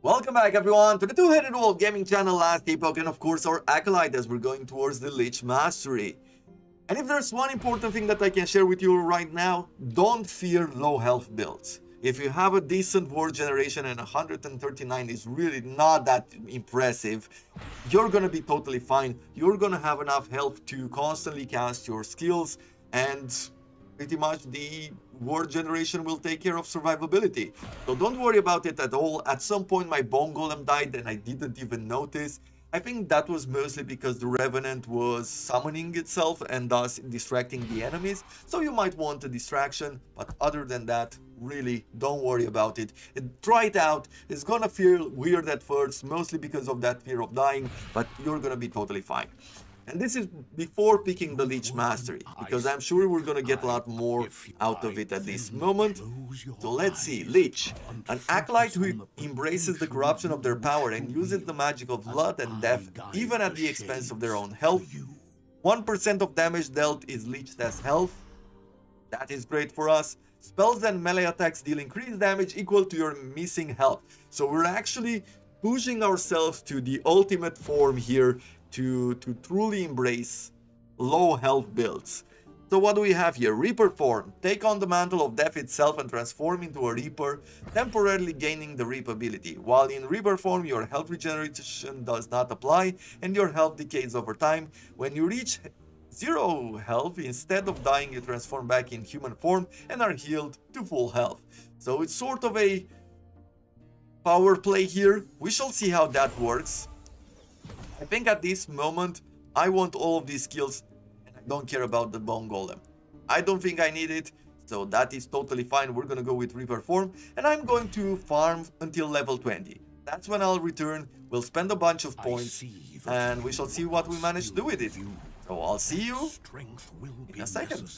Welcome back everyone to the Two-Headed Wolf Gaming channel, last Epoch, and of course our Acolyte as we're going towards the Lich mastery. And if there's one important thing that I can share with you right now, don't fear low health builds. If you have a decent ward generation and 139 is really not that impressive, you're gonna be totally fine. You're gonna have enough health to constantly cast your skills, and pretty much the ward generation will take care of survivability. So don't worry about it at all. At some point my bone golem died and I didn't even notice. I think that was mostly because the revenant was summoning itself and thus distracting the enemies. So you might want a distraction, but other than that, really don't worry about it. Try it out. It's gonna feel weird at first, mostly because of that fear of dying, but you're gonna be totally fine. And this is before picking the Lich Mastery, because I'm sure we're gonna get a lot more out of it at this moment. So let's see, Lich, an Acolyte who embraces the corruption of their power and uses the magic of blood and death, even at the expense of their own health. 1% of damage dealt is leached as health. That is great for us. Spells and melee attacks deal increased damage equal to your missing health. So we're actually pushing ourselves to the ultimate form here, to truly embrace low health builds. So what do we have here? Reaper form. Take on the mantle of death itself and transform into a Reaper, temporarily gaining the Reap ability. While in Reaper form, your health regeneration does not apply and your health decays over time. When you reach 0 health, instead of dying, you transform back in human form and are healed to full health. So it's sort of a power play here. We shall see how that works. I think at this moment, I want all of these skills and I don't care about the bone golem. I don't think I need it, so that is totally fine. We're gonna go with Reaper form and I'm going to farm until level 20. That's when I'll return. We'll spend a bunch of points and we shall see what we manage to do with it. So I'll see you in a second.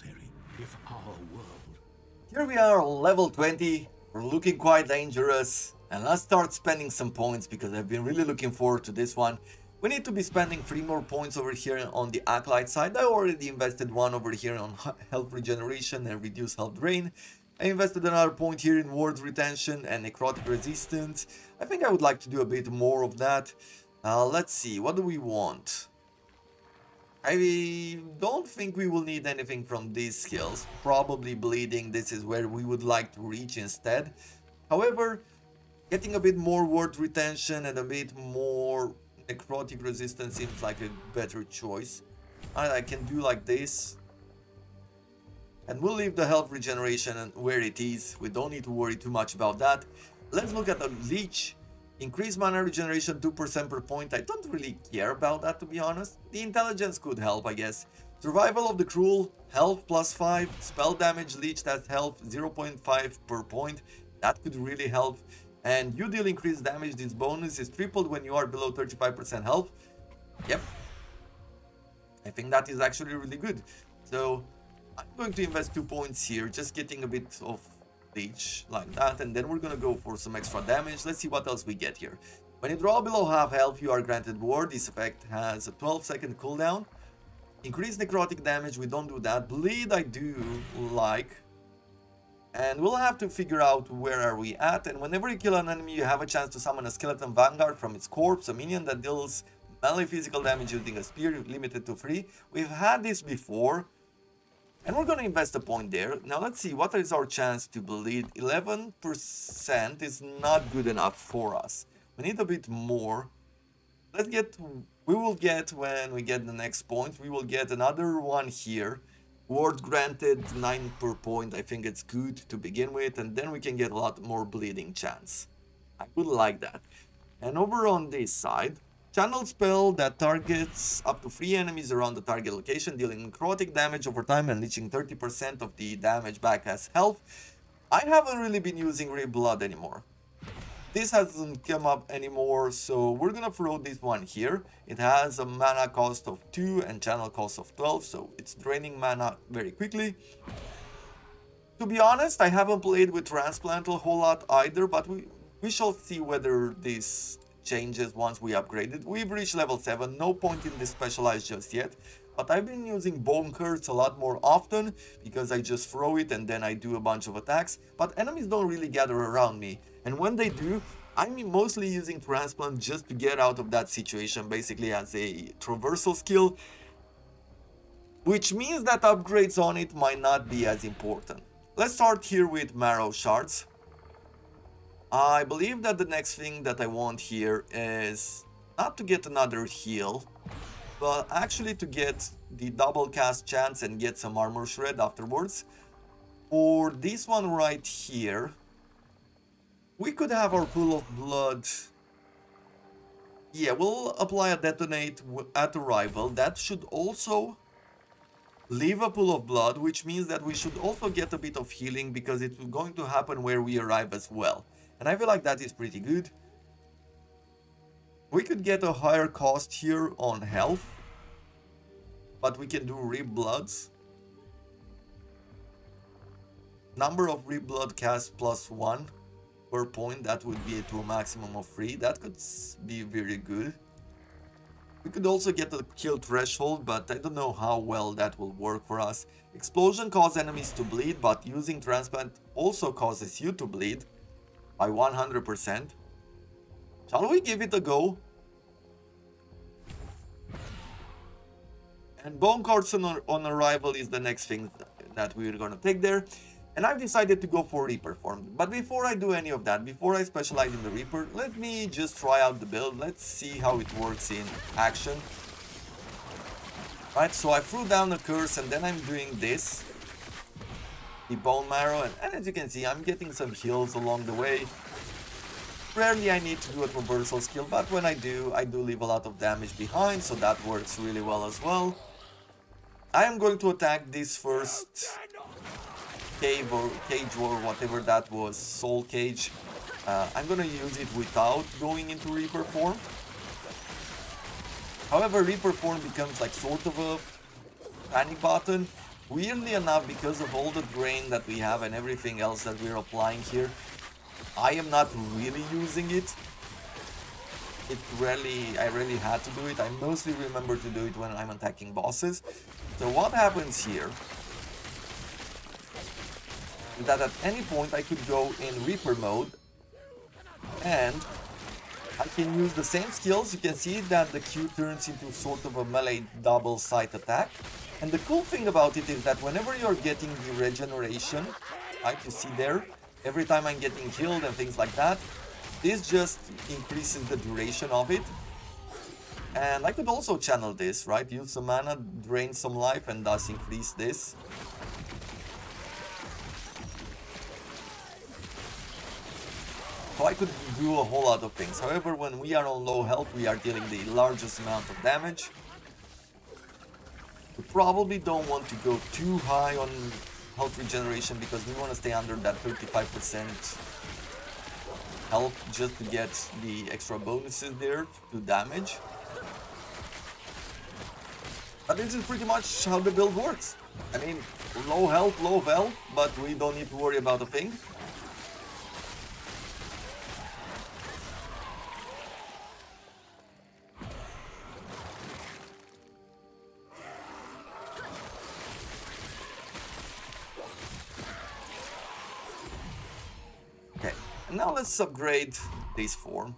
Here we are, level 20. We're looking quite dangerous. And let's start spending some points because I've been really looking forward to this one. We need to be spending 3 more points over here on the Acolyte side. I already invested 1 over here on health regeneration and reduced health drain. I invested another point here in ward retention and necrotic resistance. I think I would like to do a bit more of that. Let's see, what do we want? I don't think we will need anything from these skills. Probably bleeding, this is where we would like to reach instead. However, getting a bit more ward retention and a bit more necrotic resistance seems like a better choice. I can do like this. And we'll leave the health regeneration where it is. We don't need to worry too much about that. Let's look at the Lich. Increase mana regeneration 2% per point. I don't really care about that, to be honest. The intelligence could help, I guess. Survival of the Cruel, health +5. Spell damage leached as health 0.5 per point. That could really help. And you deal increased damage. This bonus is tripled when you are below 35% health. Yep. I think that is actually really good. So I'm going to invest 2 points here, just getting a bit of Lich like that. And then we're going to go for some extra damage. Let's see what else we get here. When you draw below half health, you are granted ward. This effect has a 12-second cooldown. Increased necrotic damage, we don't do that. Bleed, I do like. And we'll have to figure out where are we at. And whenever you kill an enemy, you have a chance to summon a skeleton vanguard from its corpse, a minion that deals melee physical damage using a spear, limited to 3. We've had this before. And we're going to invest a point there. Now let's see, what is our chance to bleed? 11% is not good enough for us. We need a bit more. We will get, when we get the next point, we will get another one here. Ward granted 9 per point. I think it's good to begin with, and then we can get a lot more bleeding chance. I would like that. And over on this side, channel spell that targets up to 3 enemies around the target location, dealing necrotic damage over time and leeching 30% of the damage back as health. I haven't really been using Reap Blood anymore. This hasn't come up anymore, so we're gonna throw this one here. It has a mana cost of 2 and channel cost of 12, so it's draining mana very quickly. To be honest, I haven't played with Transplant a whole lot either, but we shall see whether this changes once we upgrade it. We've reached level 7, no point in this specialized just yet. But I've been using Bone Curse a lot more often because I just throw it and then I do a bunch of attacks. But enemies don't really gather around me. And when they do, I'm mostly using Transplant just to get out of that situation, basically as a traversal skill, which means that upgrades on it might not be as important. Let's start here with Marrow Shards. I believe that the next thing that I want here is not to get another heal, but actually to get the double cast chance and get some armor shred afterwards. For this one right here, we could have our pool of blood. Yeah, we'll apply a detonate at arrival. That should also leave a pool of blood, which means that we should also get a bit of healing because it's going to happen where we arrive as well. And I feel like that is pretty good. We could get a higher cost here on health, but we can do Rebloods. Number of Reblood cast +1 per point, that would be to a maximum of 3. That could be very good. We could also get a kill threshold, but I don't know how well that will work for us. Explosion causes enemies to bleed, but using Transplant also causes you to bleed by 100%. Shall we give it a go? And Bone Cards on arrival is the next thing that we're gonna take there. And I've decided to go for Reaper form. But before I do any of that, before I specialize in the Reaper, let me just try out the build. Let's see how it works in action. Right, so I threw down a curse and then I'm doing this. The Bone Marrow, and as you can see, I'm getting some heals along the way. Rarely I need to do a traversal skill, but when I do leave a lot of damage behind, so that works really well as well. I am going to attack this first cage or whatever that was, soul cage. I'm gonna use it without going into Reaper form. However, Reaper form becomes like sort of a panic button. Weirdly enough, because of all the drain that we have and everything else that we're applying here, I am not really using it. I rarely had to do it. I mostly remember to do it when I'm attacking bosses. So what happens here is that at any point I could go in Reaper mode and I can use the same skills. You can see that the Q turns into sort of a melee double sight attack. And the cool thing about it is that whenever you're getting the regeneration, like you see there, every time I'm getting healed and things like that, this just increases the duration of it. And I could also channel this, right? Use some mana, drain some life, and thus increase this. So I could do a whole lot of things. However, when we are on low health, we are dealing the largest amount of damage. We probably don't want to go too high on health regeneration because we want to stay under that 35% health just to get the extra bonuses there to damage. But this is pretty much how the build works. I mean, low health, but we don't need to worry about a thing. Now let's upgrade this form.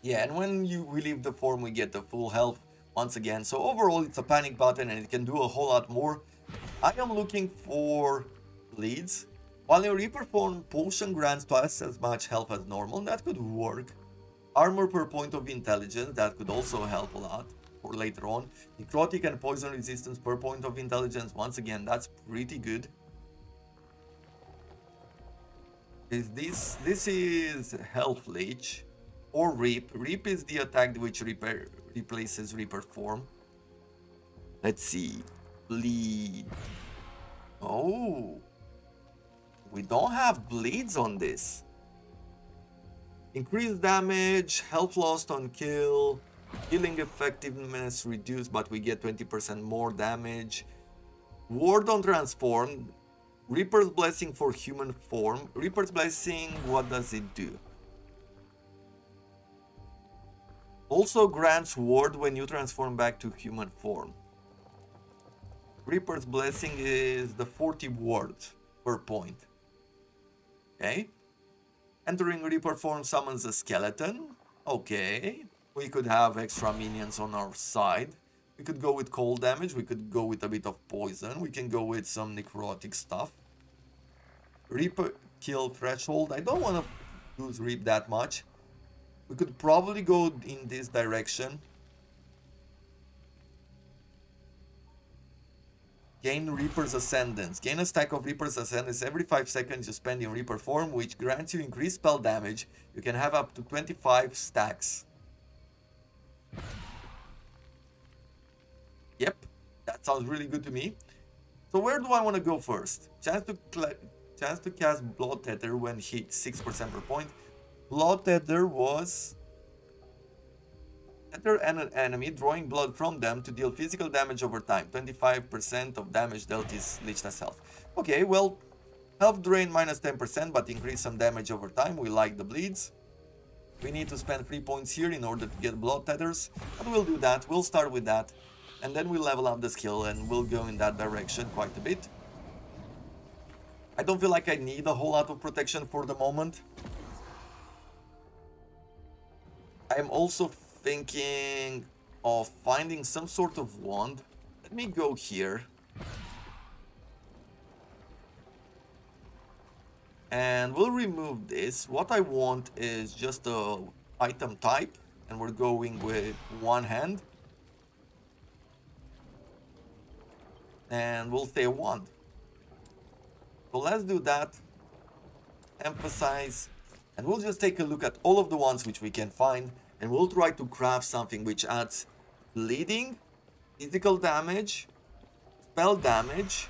Yeah, and when we leave the form, we get the full health once again. So overall, it's a panic button and it can do a whole lot more. I am looking for bleeds. While in Reaper form, potion grants twice as much health as normal. That could work. Armor per point of intelligence. That could also help a lot for later on. Necrotic and poison resistance per point of intelligence. Once again, that's pretty good. This is Health Lich or Reap. Reap is the attack which replaces Reaper form. Let's see. Bleed. Oh. We don't have bleeds on this. Increased damage, health lost on kill, healing effectiveness reduced, but we get 20% more damage. Ward on transform. Reaper's Blessing for human form. Reaper's Blessing, what does it do? Also grants ward when you transform back to human form. Reaper's Blessing is the 40 ward per point. Okay. Entering Reaper form summons a skeleton. Okay. We could have extra minions on our side. We could go with cold damage. We could go with a bit of poison. We can go with some necrotic stuff. Reaper kill threshold. I don't want to use Reap that much. We could probably go in this direction. Gain Reaper's Ascendance. Gain a stack of Reaper's Ascendance every 5 seconds you spend in Reaper form, which grants you increased spell damage. You can have up to 25 stacks. Yep, that sounds really good to me. So where do I want to go first? Chance to cast Blood Tether when hit 6% per point. Blood Tether was... Tether an enemy, drawing blood from them to deal physical damage over time. 25% of damage dealt is leached as health. Okay, well, health drain minus 10%, but increase some damage over time. We like the bleeds. We need to spend 3 points here in order to get Blood Tethers, but we'll do that. We'll start with that, and then we'll level up the skill, and we'll go in that direction quite a bit. I don't feel like I need a whole lot of protection for the moment. I'm also thinking of finding some sort of wand. Let me go here. And we'll remove this. What I want is just a item type, and we're going with one hand. And we'll say a wand. So let's do that. Emphasize. And we'll just take a look at all of the ones which we can find. And we'll try to craft something which adds bleeding, physical damage, spell damage,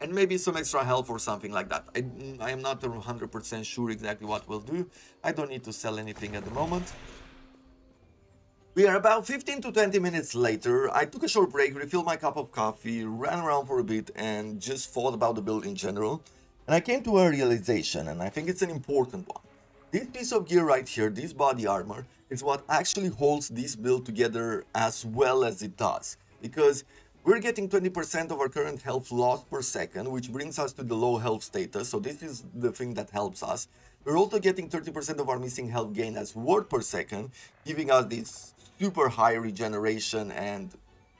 and maybe some extra health or something like that. I am not 100% sure exactly what we'll do. I don't need to sell anything at the moment. We are about 15 to 20 minutes later. I took a short break, refilled my cup of coffee, ran around for a bit, and just thought about the build in general. And I came to a realization, and I think it's an important one. This piece of gear right here, this body armor, is what actually holds this build together as well as it does. Because we're getting 20% of our current health loss per second, which brings us to the low health status, so this is the thing that helps us. We're also getting 30% of our missing health gain as ward per second, giving us this super high regeneration and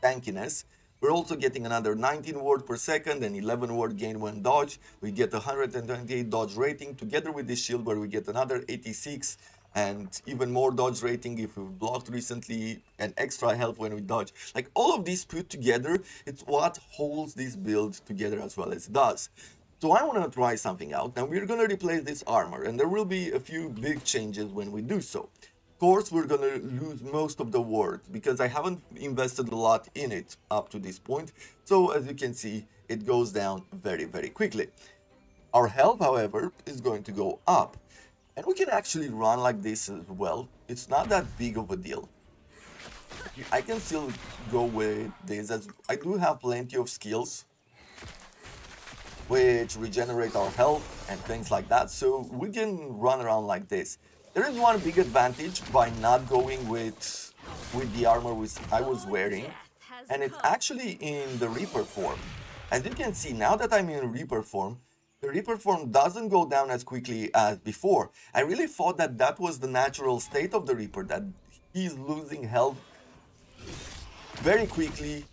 tankiness. We're also getting another 19 ward per second and 11 ward gain when dodge. We get 128 dodge rating together with this shield where we get another 86 and even more dodge rating if we've blocked recently and extra health when we dodge. Like all of these put together, it's what holds this build together as well as it does. So I want to try something out, and we're going to replace this armor, and there will be a few big changes when we do so. Of course, we're going to lose most of the ward because I haven't invested a lot in it up to this point. So as you can see, it goes down very, very quickly. Our health, however, is going to go up. And we can actually run like this as well. It's not that big of a deal. I can still go with this, as I do have plenty of skills which regenerate our health and things like that. So we can run around like this. There is one big advantage by not going with the armor which I was wearing, and it's actually in the Reaper form. As you can see, now that I'm in Reaper form, the Reaper form doesn't go down as quickly as before. I really thought that that was the natural state of the Reaper, that he's losing health very quickly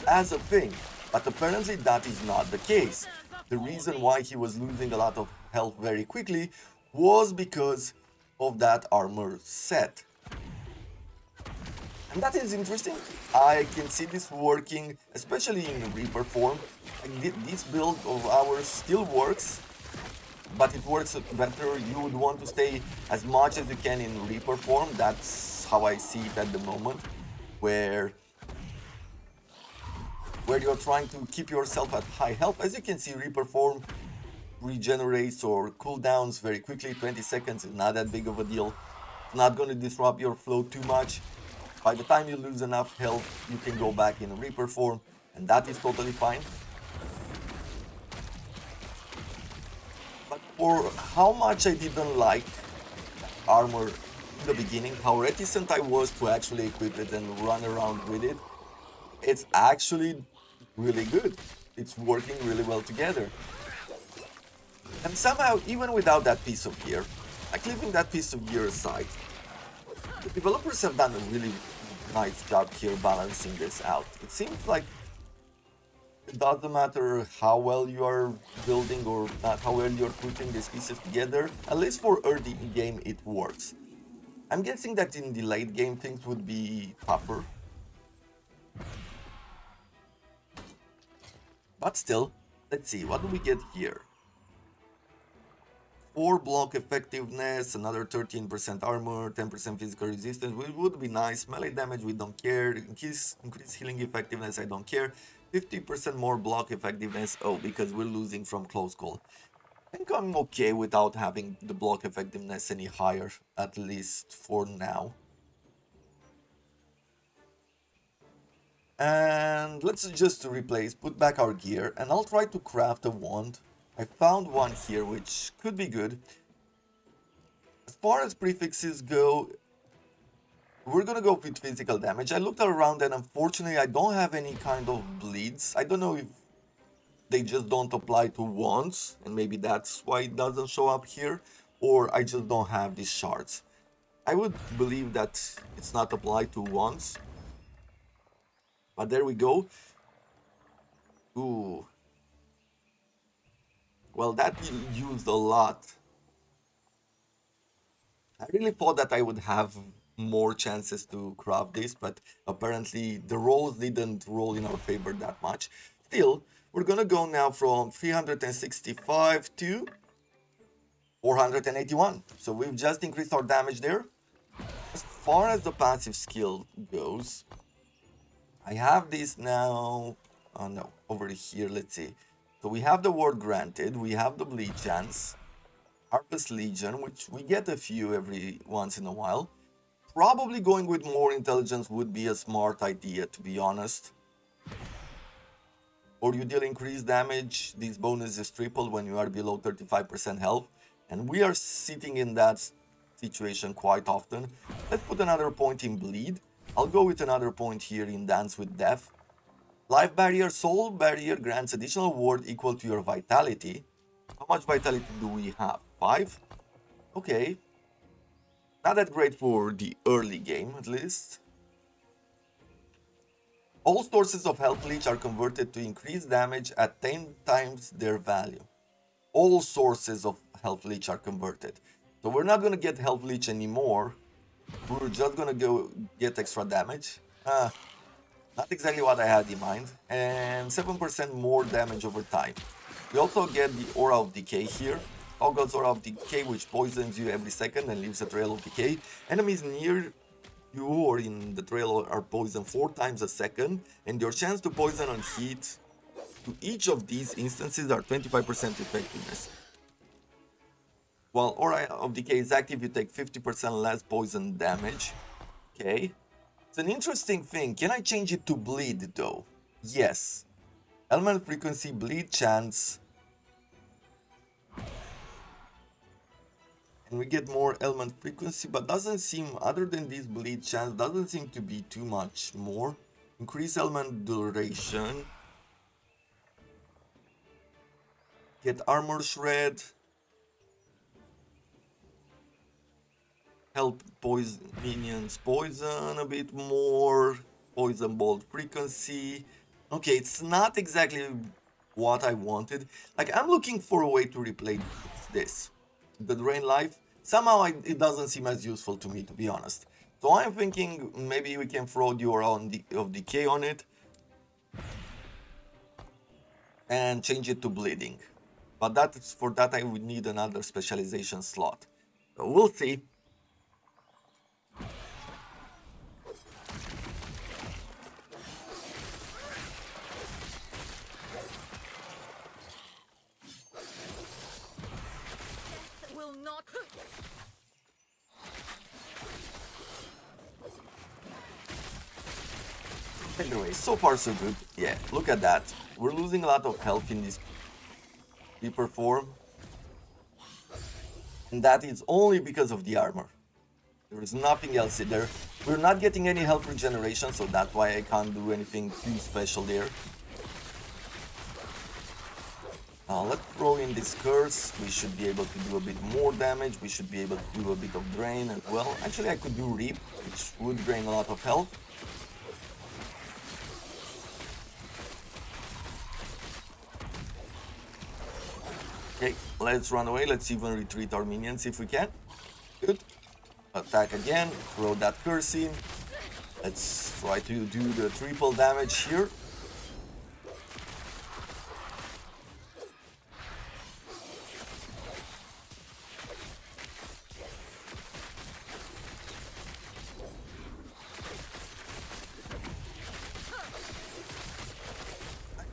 as a thing, but apparently that is not the case. The reason why he was losing a lot of health very quickly was because of that armor set. And that is interesting. I can see this working, especially in Reaper form. This build of ours still works, but it works better. You would want to stay as much as you can in Reaper form. That's how I see it at the moment, where you're trying to keep yourself at high health. As you can see, Reaper form regenerates or cooldowns very quickly. 20 seconds is not that big of a deal. It's not going to disrupt your flow too much. By the time you lose enough health, you can go back in Reaper form, and that is totally fine. But for how much I didn't like armor in the beginning, how reticent I was to actually equip it and run around with it, it's actually really good. It's working really well together. And somehow, even without that piece of gear, like leaving that piece of gear aside, the developers have done a really nice job here balancing this out. It seems like it doesn't matter how well you are building or not how well you're putting these pieces together, at least for early game it works. I'm guessing that in the late game things would be tougher. But still, let's see, what do we get here? 4 block effectiveness, another 13% armor, 10% physical resistance, which would be nice. Melee damage, we don't care. Increase healing effectiveness, I don't care. 50% more block effectiveness, oh, because we're losing from close call. I think I'm okay without having the block effectiveness any higher, at least for now. And let's just replace, put back our gear, and I'll try to craft a wand. I found one here, which could be good. As far as prefixes go, we're gonna go with physical damage. I looked around and unfortunately I don't have any kind of bleeds. I don't know if they just don't apply to wands, and maybe that's why it doesn't show up here, or I just don't have these shards. I would believe that it's not applied to wands. But there we go. Ooh. Well, that used a lot. I really thought that I would have more chances to craft this, but apparently the rolls didn't roll in our favor that much. Still, we're gonna go now from 365 to 481. So we've just increased our damage there. As far as the passive skill goes, I have this now. Oh no, over here, let's see. So we have the ward granted, we have the bleed chance, Harpist Legion, which we get a few every once in a while. Probably going with more intelligence would be a smart idea, to be honest. Or you deal increased damage, this bonus is tripled when you are below 35% health. And we are sitting in that situation quite often. Let's put another point in bleed. I'll go with another point here in Dance with Death. Life Barrier, Soul Barrier grants additional ward equal to your vitality. How much vitality do we have? 5? Okay. Not that great for the early game, at least. All sources of Health Leech are converted to increased damage at 10 times their value. All sources of Health Leech are converted. So we're not going to get Health Leech anymore. We're just going to go get extra damage. Not exactly what I had in mind. And 7% more damage over time. We also get the Aura of Decay here. Toggles Aura of Decay, which poisons you every second and leaves a trail of decay. Enemies near you or in the trail are poisoned 4 times a second. And your chance to poison on hit to each of these instances are 25% effectiveness. While Aura of Decay is active, you take 50% less poison damage. Okay. It's an interesting thing. Can I change it to bleed though? Yes. Element frequency, bleed chance. And we get more element frequency, but doesn't seem, other than this bleed chance, doesn't seem to be too much more. Increase element duration. Get armor shred. Help poison minions poison a bit more. Poison bolt frequency. Okay, it's not exactly what I wanted. Like, I'm looking for a way to replace this. The drain life. Somehow it doesn't seem as useful to me, to be honest. So I'm thinking maybe we can throw the Aura of Decay on it. And change it to bleeding. But for that I would need another specialization slot. So we'll see. Anyway, so far so good. Yeah, look at that. We're losing a lot of health in this Reaper form. And that is only because of the armor. There is nothing else in there. We're not getting any health regeneration, so that's why I can't do anything too special there. Let's throw in this curse. We should be able to do a bit more damage. We should be able to do a bit of drain as well. Actually, I could do Reap, which would drain a lot of health. Okay, let's run away. Let's even retreat our minions if we can. Good. Attack again. Throw that curse in. Let's try to do the triple damage here.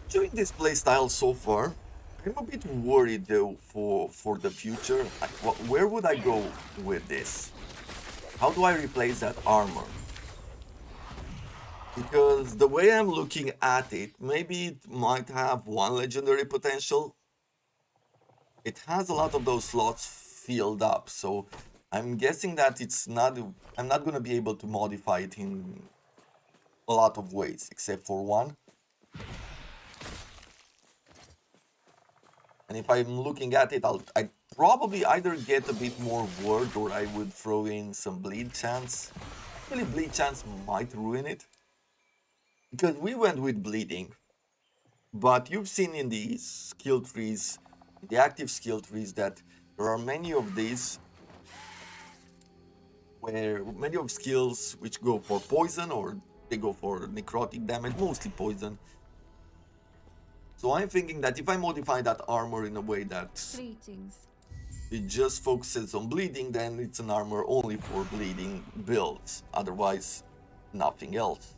Enjoying this playstyle so far. I'm a bit worried though for the future. Where would I go with this? How do I replace that armor? Because the way I'm looking at it, maybe it might have one legendary potential. It has a lot of those slots filled up, so I'm guessing that I'm not gonna be able to modify it in a lot of ways, except for one. And if I'm looking at it, I'd probably either get a bit more word or I would throw in some bleed chance. Actually, bleed chance might ruin it. Because we went with bleeding. But you've seen in the skill trees, the active skill trees, that there are many of these where many of skills which go for poison or they go for necrotic damage, mostly poison. So I'm thinking that if I modify that armor in a way that it just focuses on bleeding, then it's an armor only for bleeding builds, otherwise nothing else.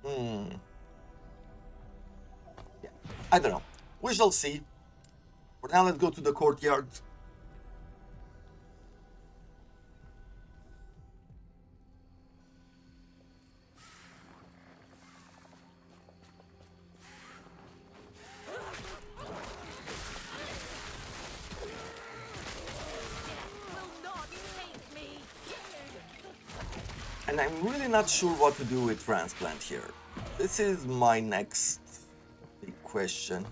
Yeah, I don't know. We shall see. For now, let's go to the courtyard. And I'm really not sure what to do with transplant here. This is my next big question.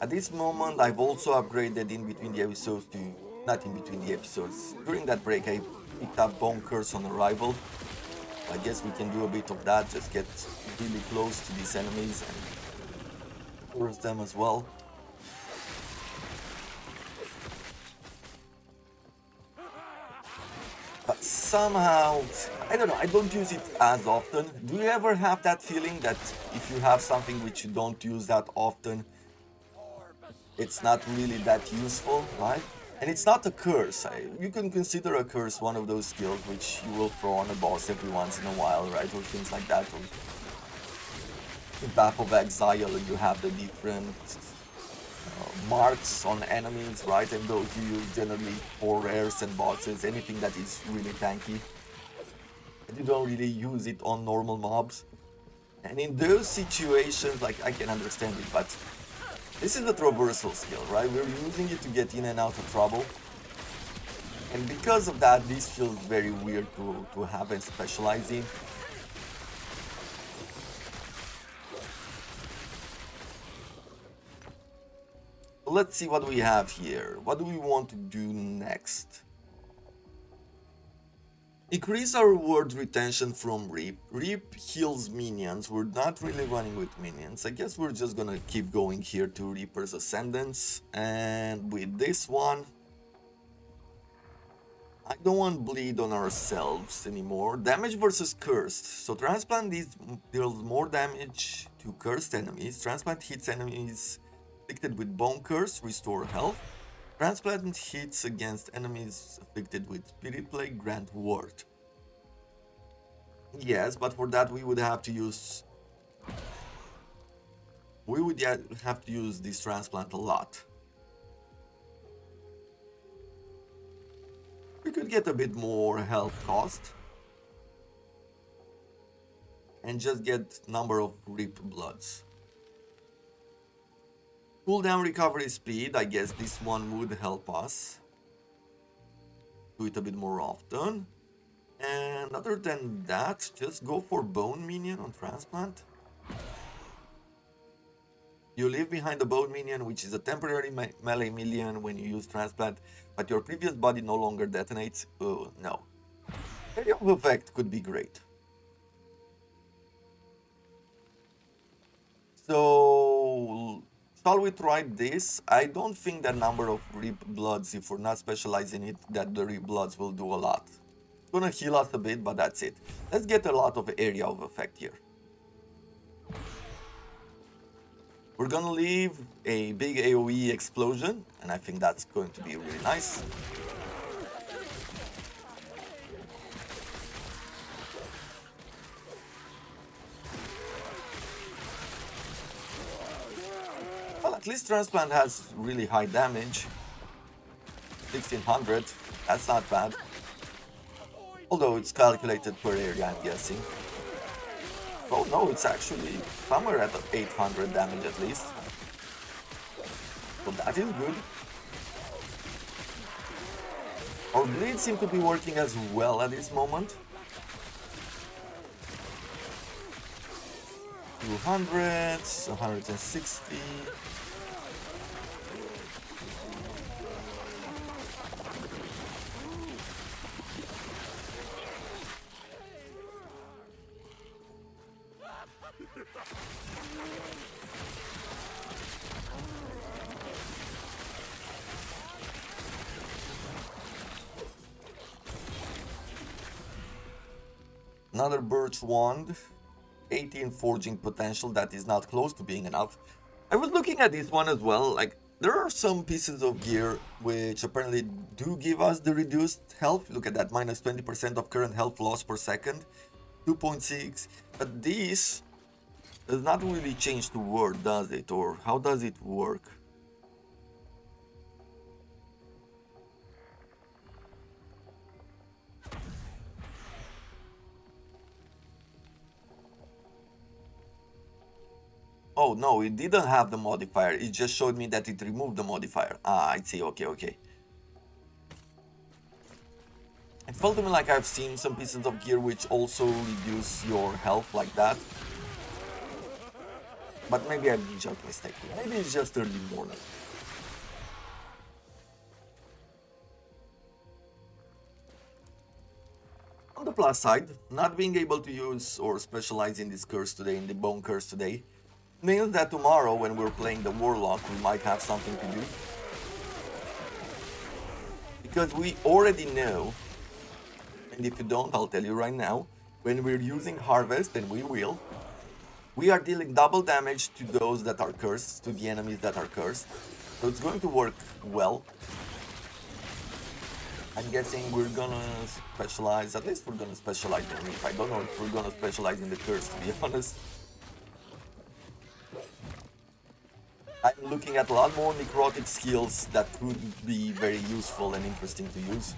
At this moment, I've also upgraded in between the episodes to... Not in between the episodes. During that break, I picked up Bone Curse on arrival. I guess we can do a bit of that, just get really close to these enemies and curse them as well. But somehow, I don't know, I don't use it as often. Do you ever have that feeling that if you have something which you don't use that often, it's not really that useful, right? And it's not a curse. You can consider a curse one of those skills which you will throw on a boss every once in a while, right? Or things like that. Or in Path of Exile, you have the different marks on enemies, right? And those you use generally for rares and bosses, anything that is really tanky. And you don't really use it on normal mobs. And in those situations, like, I can understand it, but this is a traversal skill, right? We're using it to get in and out of trouble. And because of that, this feels very weird to have and specialize in. Let's see what we have here. What do we want to do next? Increase our word retention from Reap. Reap heals minions. We're not really running with minions. I guess we're just gonna keep going here to Reaper's Ascendance. And with this one, I don't want bleed on ourselves anymore. Damage versus cursed. So transplant deals more damage to cursed enemies. Transplant hits enemies afflicted with bone curse, restore health. Transplant hits against enemies afflicted with spirit plague, grant ward. Yes, but for that we would have to use... We would have to use this transplant a lot. We could get a bit more health cost. And just get number of Reap Bloods. Cooldown recovery speed, I guess this one would help us. Do it a bit more often. And other than that, just go for Bone Minion on Transplant. You leave behind a bone minion, which is a temporary melee minion when you use transplant, but your previous body no longer detonates. Oh, no. Area of effect could be great. So, shall we try this? I don't think the number of Rip Bloods, if we're not specializing it, that the Rip Bloods will do a lot. It's gonna heal us a bit, but that's it. Let's get a lot of area of effect here. We're gonna leave a big AoE explosion, and I think that's going to be really nice. Well, at least Transplant has really high damage. 1600, that's not bad. Although it's calculated per area, I'm guessing. Oh no, it's actually somewhere at 800 damage at least. So that is good. Our bleeds seem to be working as well at this moment. 200, 160. Another birch wand, 18 forging potential, that is not close to being enough. I was looking at this one as well, like there are some pieces of gear which apparently do give us the reduced health. Look at that, minus 20% of current health loss per second, 2.6, but this does not really change the word, does it? Or how does it work? Oh no, it didn't have the modifier, it just showed me that it removed the modifier. Ah, I see, okay. It felt to me like I've seen some pieces of gear which also reduce your health like that. But maybe I'm just mistaken, maybe it's just early morning. On the plus side, not being able to use or specialize in this curse today, in the bone curse today, means that tomorrow when we're playing the Warlock we might have something to do. Because we already know, and if you don't I'll tell you right now, when we're using Harvest, and we will, we are dealing double damage to those that are cursed, to the enemies that are cursed. So it's going to work well. I'm guessing we're gonna specialize, at least we're gonna specialize in Reef. I don't know if we're gonna specialize in the curse, to be honest. I'm looking at a lot more necrotic skills that could be very useful and interesting to use.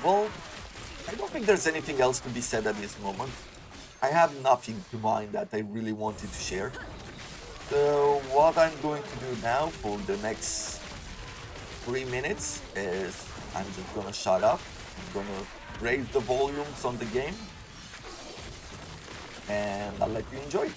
Well, I don't think there's anything else to be said at this moment. I have nothing to mind that I really wanted to share. So what I'm going to do now for the next 3 minutes is I'm just gonna shut up. I'm gonna raise the volumes on the game. And I'll let you enjoy.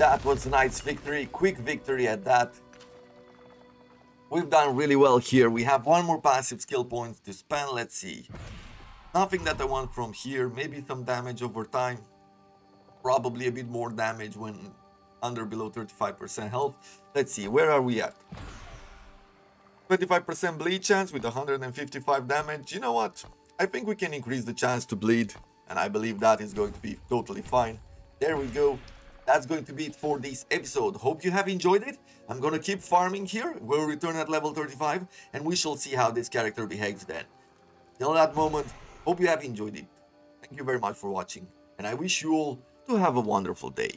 That was a nice victory, quick victory at that. We've done really well here. We have one more passive skill point to spend. Let's see. Nothing that I want from here. Maybe some damage over time. Probably a bit more damage when below 35% health. Let's see, where are we at? 25% bleed chance with 155 damage. You know what? I think we can increase the chance to bleed. And I believe that is going to be totally fine. There we go. That's going to be it for this episode. Hope you have enjoyed it. I'm gonna keep farming here. We'll return at level 35 and we shall see how this character behaves then. Till that moment, hope you have enjoyed it. Thank you very much for watching and I wish you all to have a wonderful day.